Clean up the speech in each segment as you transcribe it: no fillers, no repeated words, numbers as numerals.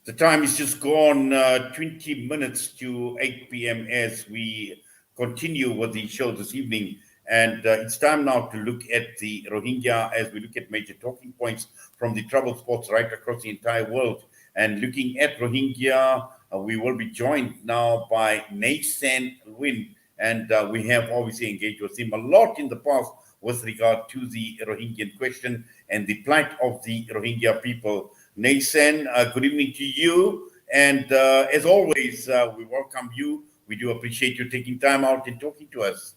The time is just gone 20 minutes to 8 p.m. as we continue with the show this evening. And it's time now to look at the Rohingya as we look at major talking points from the troubled spots right across the entire world. And looking at Rohingya, we will be joined now by San Lwin. And we have obviously engaged with him a lot in the past with regard to the Rohingyan question and the plight of the Rohingya people. Nathan, good evening to you. And as always, we welcome you. We do appreciate you taking time out and talking to us.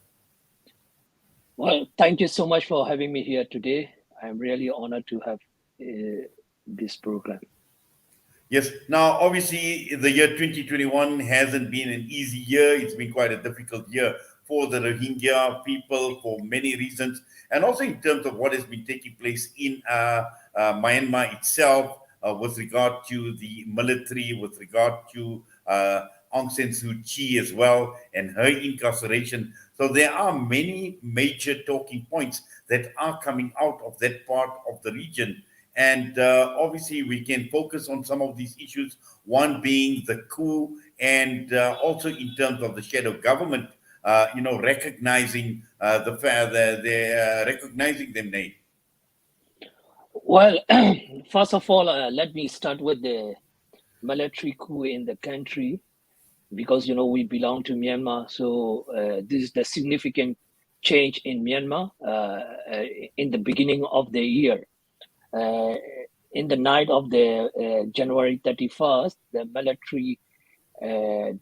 Well, thank you so much for having me here today. I'm really honored to have this program. Yes. Now, obviously, the year 2021 hasn't been an easy year. It's been quite a difficult year for the Rohingya people for many reasons, and also in terms of what has been taking place in Myanmar itself with regard to the military, with regard to Aung San Suu Kyi as well, and her incarceration. So there are many major talking points that are coming out of that part of the region. And obviously, we can focus on some of these issues, one being the coup, and also in terms of the shadow government, recognizing the fact that they're recognizing them, Nate. Well, first of all, let me start with the military coup in the country, because, we belong to Myanmar. So this is the significant change in Myanmar in the beginning of the year. In the night of the January 31st, the military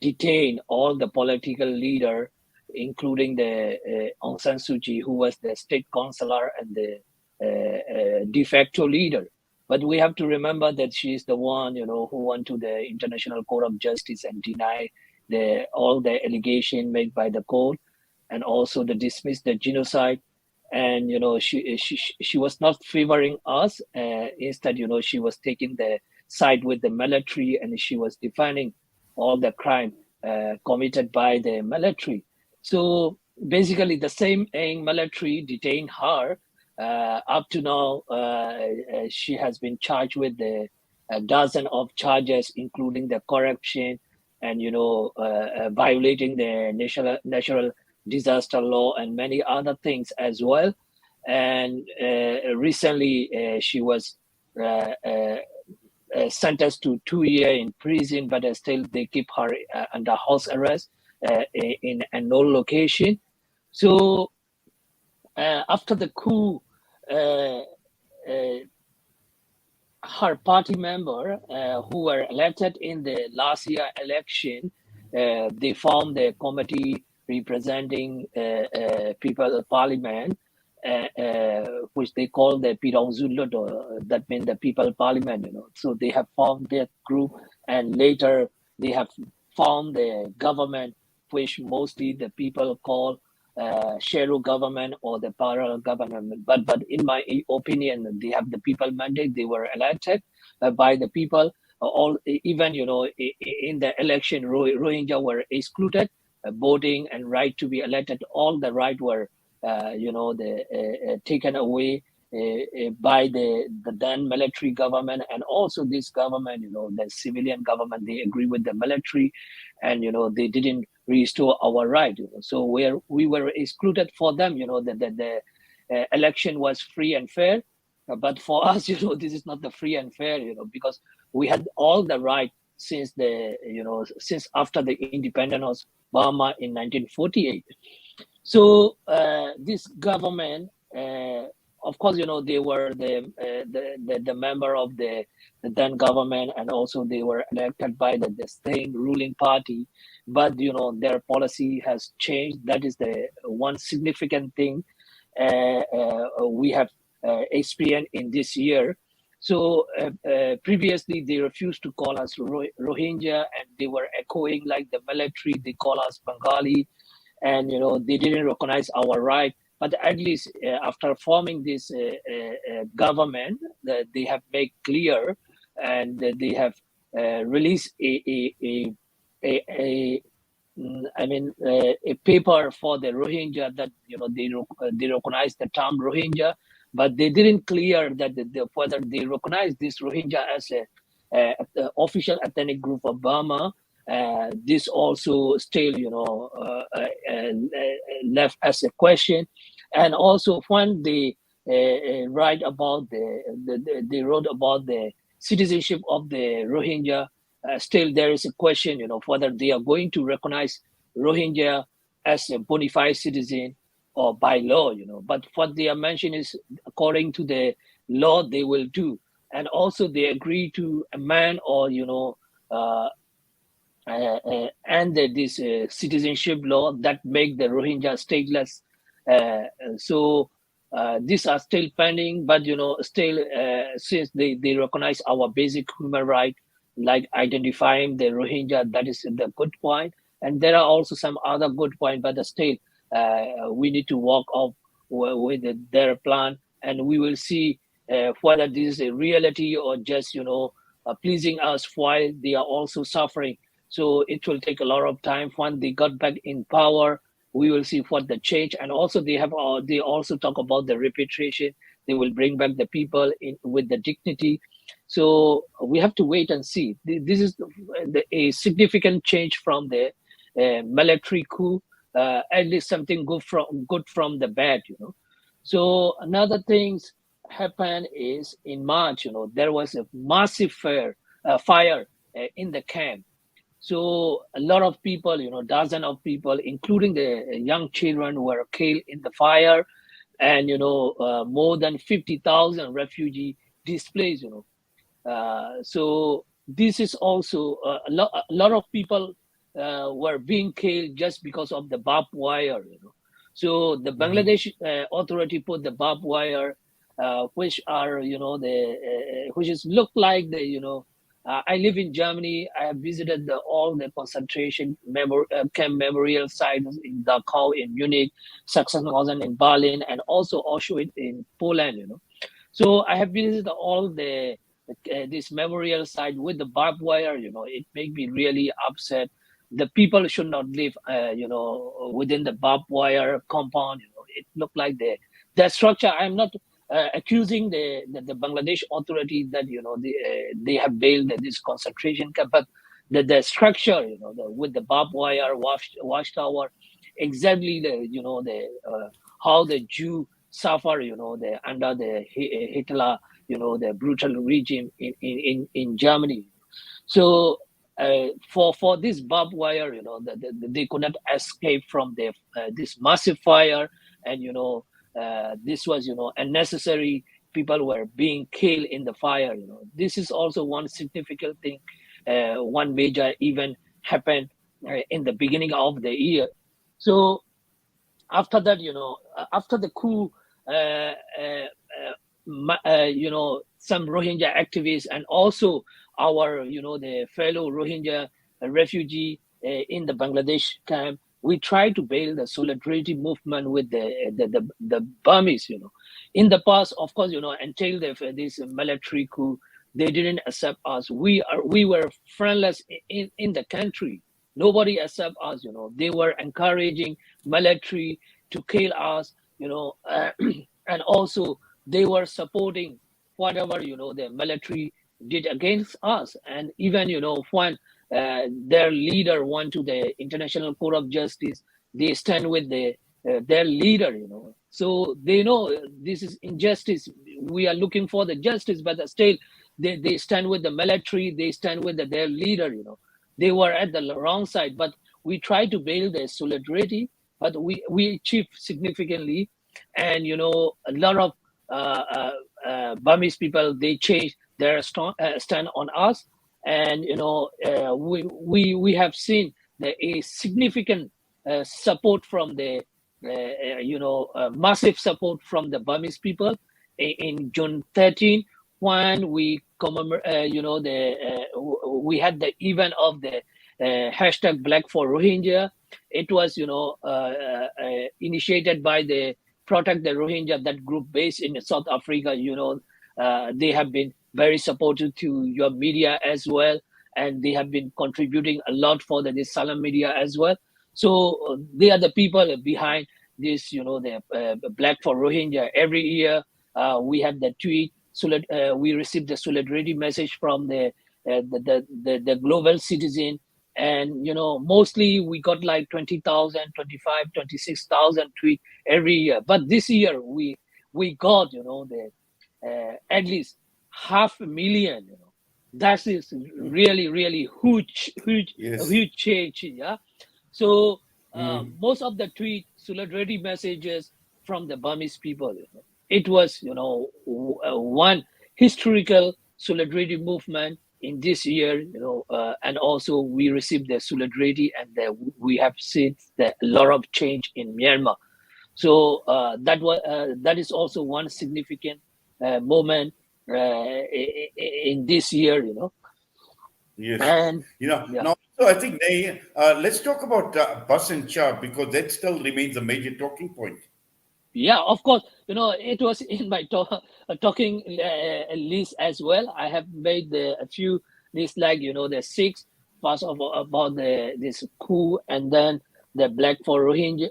detained all the political leaders, including the Aung San Suu Kyi, who was the state councillor and the de facto leader. But we have to remember that she is the one, who went to the International Court of Justice and denied all the allegation made by the court, and also the dismiss the genocide. And she was not favoring us. Instead, she was taking the side with the military, and she was defining all the crime committed by the military. So basically, the same military detained her. Up to now, she has been charged with a dozen of charges, including the corruption and violating the national disaster law and many other things as well. And recently she was sentenced to 2 years in prison, but still they keep her under house arrest in a no location. So after the coup, her party member who were elected in the last year election, they formed the committee representing people parliament, which they call the Pirongzulot, that means the people parliament. So they have formed that group, and later they have formed the government, which mostly the people call shadow government or the parallel government. But in my opinion, they have the people mandate. They were elected by the people. Even in the election, Rohingya were excluded. Voting and right to be elected, all the right were taken away by the then military government, and also this government, the civilian government, they agree with the military, and they didn't restore our right. So we were excluded for them. The election was free and fair, but for us, this is not the free and fair. Because we had all the right since since after the independence of Burma in 1948. So this government, of course, they were the member of the then government, and also they were elected by the same ruling party. But their policy has changed. That is the one significant thing we have experienced in this year. So previously they refused to call us Rohingya, and they were echoing like the military. They call us Bengali, and they didn't recognize our right. But at least after forming this government, they have made clear, and they have released a paper for the Rohingya that they recognize the term Rohingya, but they didn't clear that whether they recognize this Rohingya as the official ethnic group of Burma. This also still, left as a question. And also when they write about they wrote about the citizenship of the Rohingya, still there is a question, whether they are going to recognize Rohingya as a bona fide citizen or by law, But what they are mentioning is according to the law they will do, and also they agree to amend or and this citizenship law that make the Rohingya stateless. So these are still pending, but still since they recognize our basic human right, like identifying the Rohingya, that is the good point. And there are also some other good point, but still we need to walk off with their plan, and we will see whether this is a reality or just pleasing us while they are also suffering. So it will take a lot of time. When they got back in power, we will see what the change. And also they also talk about the repatriation. They will bring back the people in with the dignity. So we have to wait and see. This is a significant change from the military coup. At least something good from the bad. So another things happened is in March. There was a massive fire in the camp. So a lot of people, dozens of people, including the young children, were killed in the fire, and more than 50,000 refugees displaced. So this is also a lot of people were being killed just because of the barbed wire. So the Bangladesh authority put the barbed wire, which are which is look like the I live in Germany. I have visited all the concentration camp memorial sites in Dachau, in Munich, Sachsenhausen in Berlin, and also Auschwitz in Poland. So I have visited all this memorial site with the barbed wire. It made me really upset. The people should not live, within the barbed wire compound. It looked like the structure. I'm not accusing the Bangladesh authority that they have built this concentration camp, but the structure, with the barbed wire watchtower, exactly how the Jew suffer, under the Hitler, the brutal regime in Germany. So for this barbed wire, they could not escape from this massive fire, and this was unnecessary. People were being killed in the fire. This is also one significant thing. One major event happened in the beginning of the year. So after that, after the coup, some Rohingya activists and also our the fellow Rohingya refugee in the Bangladesh camp, we try to build a solidarity movement with the Burmese. In the past, of course, until this military coup, they didn't accept us. We were friendless in the country. Nobody accept us. They were encouraging military to kill us. And also they were supporting whatever the military did against us. And even when their leader went to the International Court of Justice, they stand with their leader. So they know this is injustice. We are looking for the justice, but still they stand with the military. They stand with their leader. They were at the wrong side, but we try to build a solidarity, but we achieved significantly. And a lot of Burmese people, they changed their stand on us. And we have seen a significant support from the massive support from the Burmese people in June 13, when we commemorate we had the event of the hashtag Black for Rohingya. It was initiated by the Protect the Rohingya, that group based in South Africa. They have been very supportive to your media as well, and they have been contributing a lot for the Salam media as well. So they are the people behind this, the Black for Rohingya. Every year we have the tweet. So we received the solidarity message from the the global citizen. And mostly we got like 20,000, 25, 26,000 tweets every year. But this year we got the at least 500,000. That is really really Yes. huge change. Yeah. So Mm. most of the tweet solidarity messages from the Burmese people, it was one historical solidarity movement in this year, and also we received the solidarity, and we have seen a lot of change in Myanmar. So that is also one significant moment in this year, Yes. and yeah. Now, so I think let's talk about bus and char, because that still remains a major talking point. Yeah, of course. It was in my talking list as well. I have made a few lists, like the six, first of all about this coup, and then the Black for Rohingya,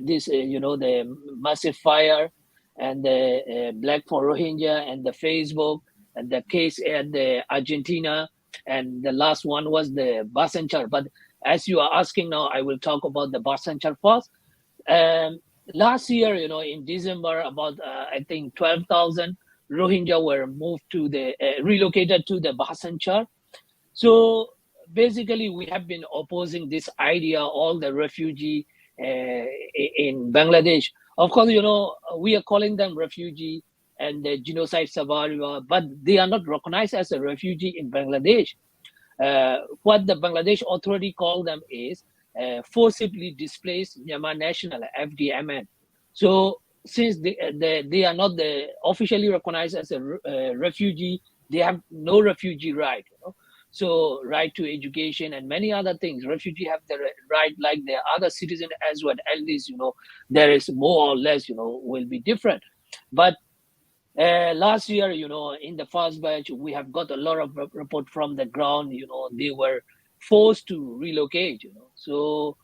this the massive fire, and the Black for Rohingya, and the Facebook, and the case at the Argentina, and the last one was the Basanchar. But as you are asking now, I will talk about the Basanchar first. um, Last year, in December, about I think 12,000 Rohingya were moved to the relocated to the Bhasanchar. So basically, we have been opposing this idea, all the refugee in Bangladesh. Of course, we are calling them refugee and the genocide survivor, but they are not recognized as a refugee in Bangladesh. What the Bangladesh authority call them is forcibly displaced Myanmar national, FDMN. So since they are not officially recognized as a refugee, they have no refugee right. So right to education and many other things. Refugee have the right like the other citizen as well. At least there is more or less will be different, but last year, in the first batch, we have got a lot of report from the ground. They were forced to relocate. So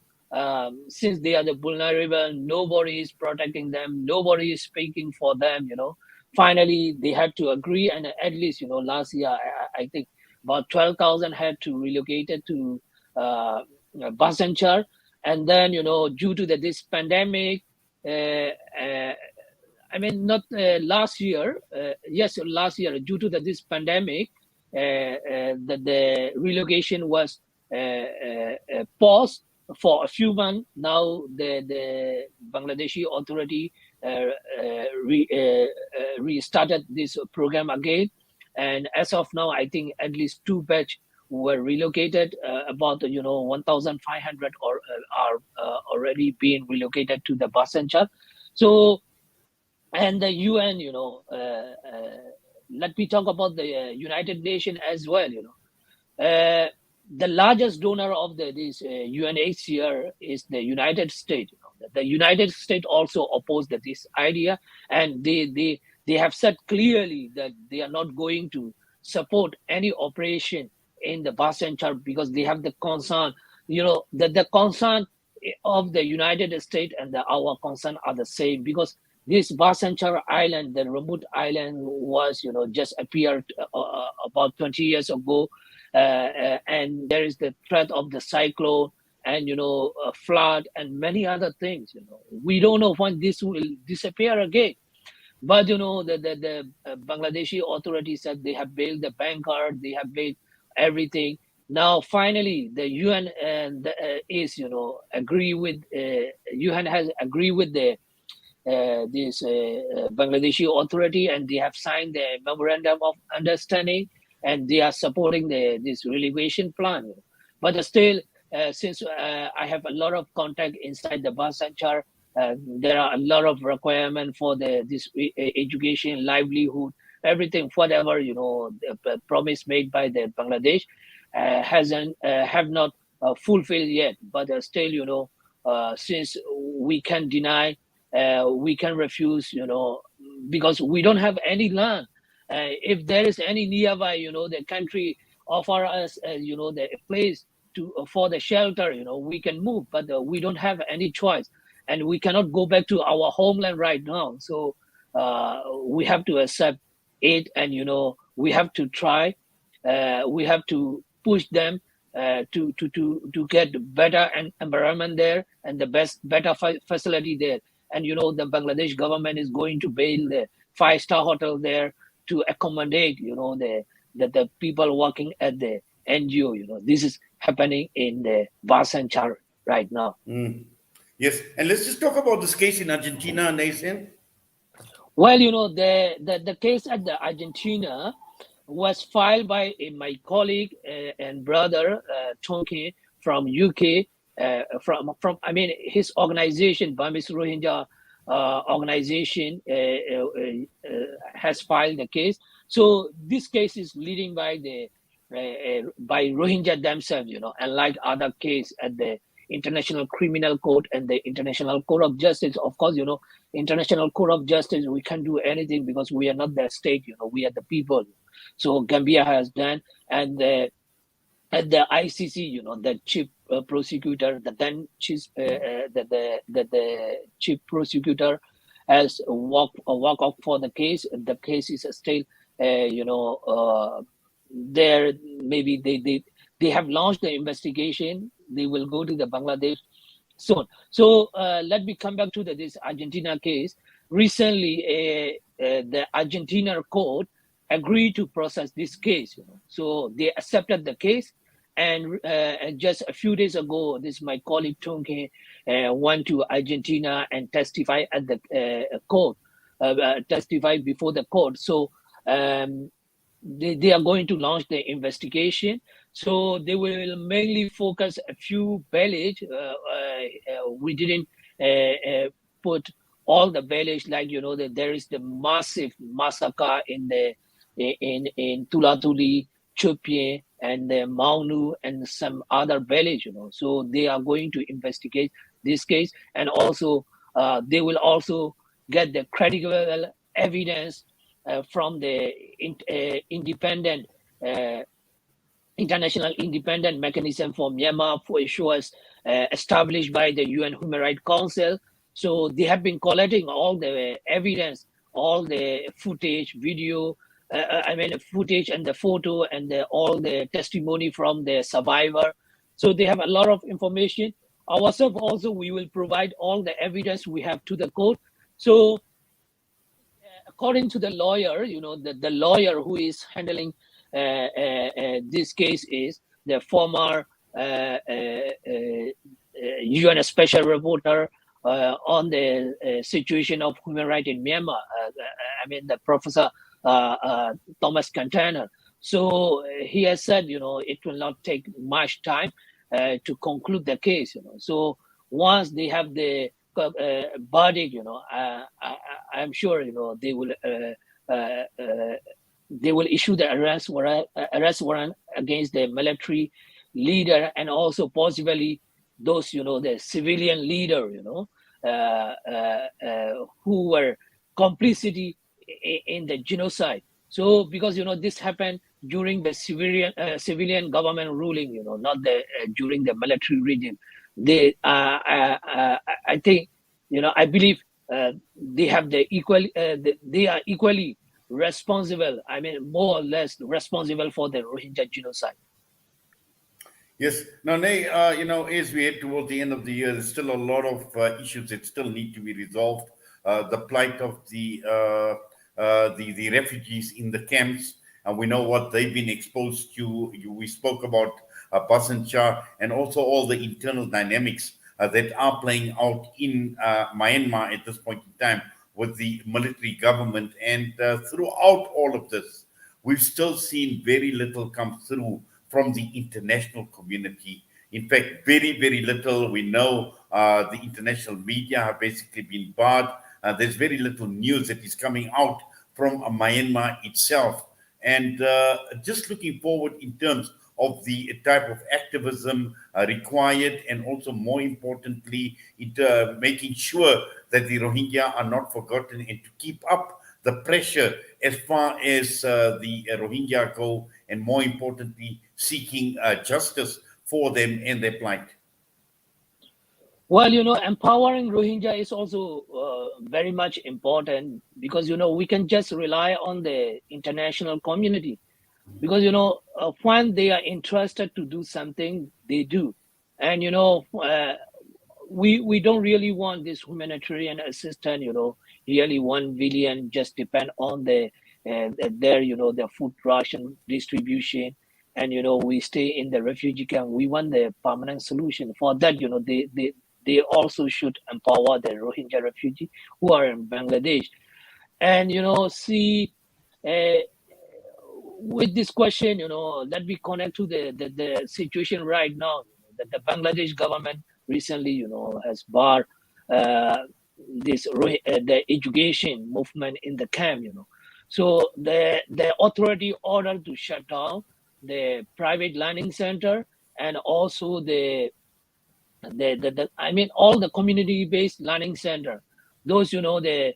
since they are the vulnerable, nobody is protecting them, nobody is speaking for them. Finally they had to agree, and at least last year I think about 12,000 had to relocate it to Basanchar, and then due to this pandemic. Uh, uh, I mean, not last year. Yes, last year, due to this pandemic, the relocation was paused for a few months. Now the Bangladeshi authority restarted this program again, and as of now, I think at least two batch were relocated. About 1,500 or are already being relocated to the Basanchar. So and the UN, let me talk about the United Nations as well. The largest donor of this UNHCR is the United States. The United States also opposed this idea, and they have said clearly that they are not going to support any operation in the Basanchar because they have the concern. The concern of the United States and our concern are the same, because this Basanchar Island, the remote island, was just appeared about 20 years ago, and there is the threat of the cyclone and a flood and many other things. We don't know when this will disappear again. But the Bangladeshi authorities said they have built the banker, they have built everything. Now finally, the UN is agree with UN has agreed with the this Bangladeshi authority, and they have signed the memorandum of understanding, and they are supporting this relegation plan. But still, since I have a lot of contact inside the Basanchar, there are a lot of requirement for this education, livelihood, everything, whatever the promise made by the Bangladesh hasn't have not fulfilled yet. But still, since we can deny, we can refuse, because we don't have any land. If there is any nearby, the country offer us, the place to for the shelter, we can move, but we don't have any choice, and we cannot go back to our homeland right now. So we have to accept it, and we have to try. we have to push them to get better environment there and the better facility there. And the Bangladesh government is going to build the 5-star hotel there to accommodate the people working at the NGO. This is happening in the Basan Char right now. Yes, and let's just talk about this case in Argentina, Nathan. Well, the case at the Argentina was filed by my colleague and brother Tonke from UK. From I mean his organization, Burmese Rohingya organization, has filed the case. So this case is leading by the by Rohingya themselves, unlike other case at the International Criminal Court and the International Court of Justice. Of course, International Court of Justice, we can't do anything because we are not the state, we are the people. So Gambia has done, and at the ICC, the chief prosecutor, the then chief, the chief prosecutor has walked off for the case. The case is still, there. Maybe they have launched the investigation. They will go to the Bangladesh soon. So let me come back to this Argentina case. Recently, the Argentina court agreed to process this case. So they accepted the case. And just a few days ago, my colleague Tonke went to Argentina and testified at the court, testified before the court. So they are going to launch the investigation. So they will mainly focus a few village. We didn't put all the village, like that there is the massive massacre in Tulatuli, Chupie, and Maunu, and some other village. So they are going to investigate this case, and also they will also get the credible evidence from the independent. International independent mechanism for Myanmar for issues established by the UN Human Rights Council. So they have been collecting all the evidence, all the footage, video, footage and the photo and all the testimony from the survivor. So they have a lot of information. Ourselves also, we will provide all the evidence we have to the court. So according to the lawyer, the lawyer who is handling this case is the former UN Special Reporter on the situation of human rights in Myanmar. The Professor Thomas Container. So he has said, it will not take much time to conclude the case. So once they have the verdict, I'm sure they will issue the arrest warrant against the military leader and also possibly those, the civilian leader, who were complicity in the genocide. So because, this happened during the civilian government ruling, not during the military regime. They, I think, I believe they have they are equally responsible, more or less responsible for the Rohingya genocide. Yes. Now, Nay, as we head towards the end of the year, there's still a lot of issues that still need to be resolved. The plight of the refugees in the camps, and we know what they've been exposed to. We spoke about Basan Char and also all the internal dynamics that are playing out in Myanmar at this point in time with the military government. And throughout all of this, we've still seen very little come through from the international community. In fact, very, very little. We know the international media have basically been barred. There's very little news that is coming out from Myanmar itself. And just looking forward in terms of the type of activism required, and also more importantly, making sure that the Rohingya are not forgotten, and to keep up the pressure as far as the Rohingya go, and more importantly, seeking justice for them and their plight. Well, empowering Rohingya is also very much important because, we can just rely on the international community. because when they are interested to do something, they do. And we don't really want this humanitarian assistance, really 1 billion just depend on their their food ration distribution. And we stay in the refugee camp. We want the permanent solution. For that, they also should empower the Rohingya refugee who are in Bangladesh. And see, uh, with this question, that we connect to the situation right now, that the Bangladesh government recently, has barred uh, the education movement in the camp, So the authority ordered to shut down the private learning center, and also I mean all the community-based learning center. Those the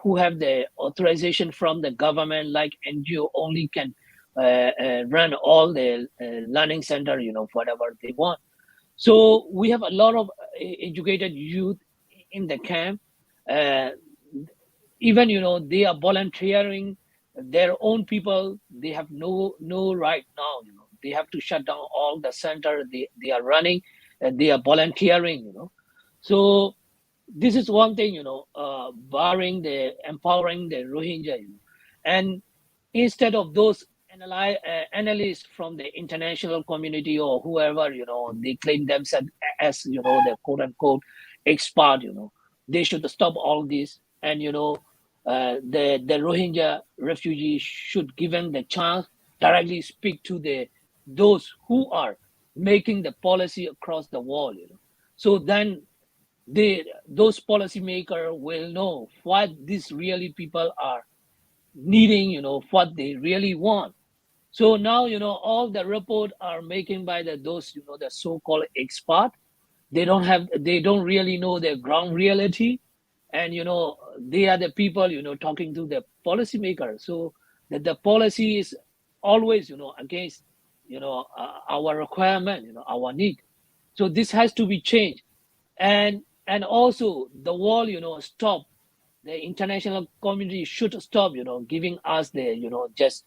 who have the authorization from the government, like NGO, only can run all the learning center, whatever they want. So we have a lot of educated youth in the camp. Uh, Even they are volunteering their own people. They have no right now. They have to shut down all the center they are running, and they are volunteering. So this is one thing, barring the empowering the Rohingya, and instead of those analysts from the international community or whoever, they claim themselves as, the quote unquote expert, they should stop all this. And, the Rohingya refugees should given the chance directly speak to those who are making the policy across the wall, So then those policymakers will know what these really people are needing, what they really want. So now, all the report are making by those, the so-called expert. They don't really know the ground reality. And, they are the people, talking to the policymakers. So the policy is always, against, our requirement, our need. So this has to be changed. And also the wall, stop. The international community should stop, giving us the, just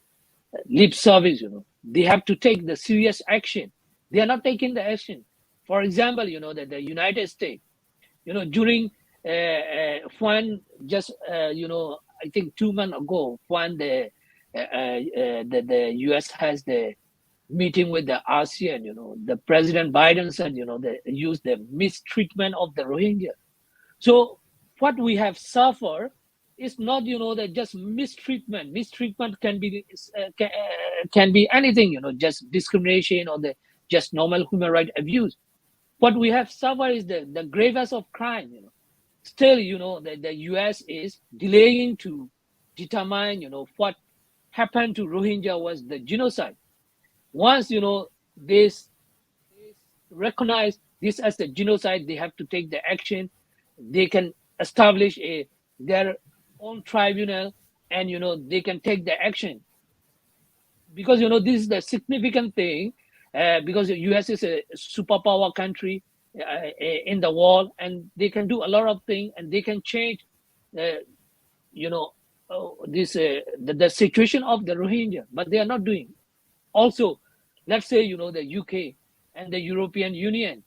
lip service. They have to take the serious action. They are not taking the action. For example, the United States, during when just I think 2 months ago, when the US has the meeting with the ASEAN, the President Biden said, they use the mistreatment of the Rohingya. So what we have suffered is not, that just mistreatment. Mistreatment can be anything, just discrimination or the just normal human right abuse. What we have suffered is the gravest of crime. Still, the US is delaying to determine, what happened to Rohingya was the genocide. Once this recognize this as the genocide, they have to take the action. They can establish their own tribunal, and they can take the action. Because this is the significant thing, because the US is a superpower country in the world, and they can do a lot of things, and they can change you know this the situation of the Rohingya, but they are not doing. Also, let's say the UK and the European Union,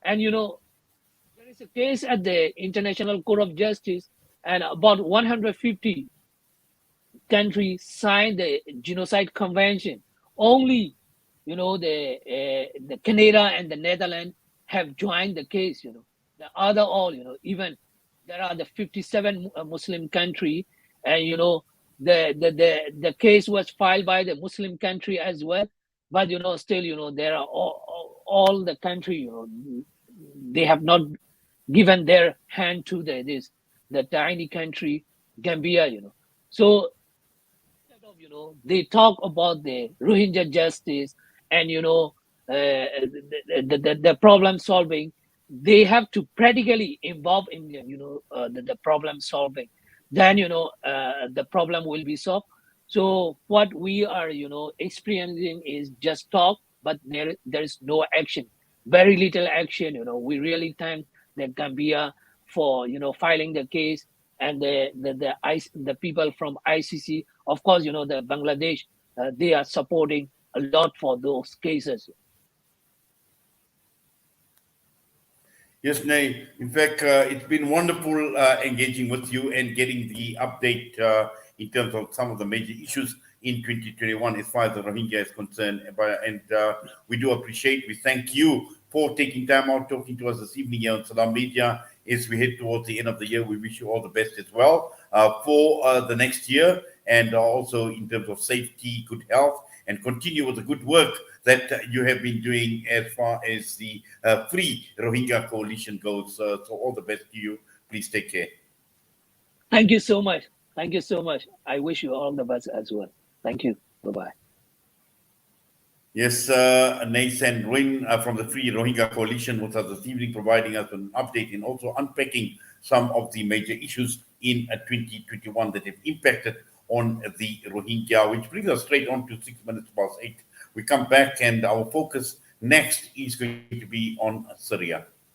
and there is a case at the International Court of Justice, and about 150 countries signed the Genocide Convention. Only, the Canada and the Netherlands have joined the case. The other all, even there are the 57 Muslim country, and the case was filed by the Muslim country as well. But still, there are all the country, they have not given their hand to the tiny country Gambia. So instead of, they talk about the Rohingya justice, and the problem solving, they have to practically involve in the problem solving. Then the problem will be solved. So what we are experiencing is just talk, but there is no action, very little action. We really thank the Gambia for filing the case, and the people from ICC, of course, the Bangladesh they are supporting a lot for those cases. Yes, Nay. In fact, it's been wonderful engaging with you and getting the update in terms of some of the major issues in 2021 as far as the Rohingya is concerned. And we do appreciate, we thank you for taking time out talking to us this evening here on Salam Media. As we head towards the end of the year, we wish you all the best as well for the next year, and also in terms of safety, good health, and continue with the good work that you have been doing as far as the Free Rohingya Coalition goes. So all the best to you. Please take care. Thank you so much. Thank you so much. I wish you all the best as well. Thank you. Bye-bye. Yes, San Lwin from the Free Rohingya Coalition with us this evening, providing us an update and also unpacking some of the major issues in 2021 that have impacted on the Rohingya, which brings us straight on to 8 We come back, and our focus next is going to be on Syria.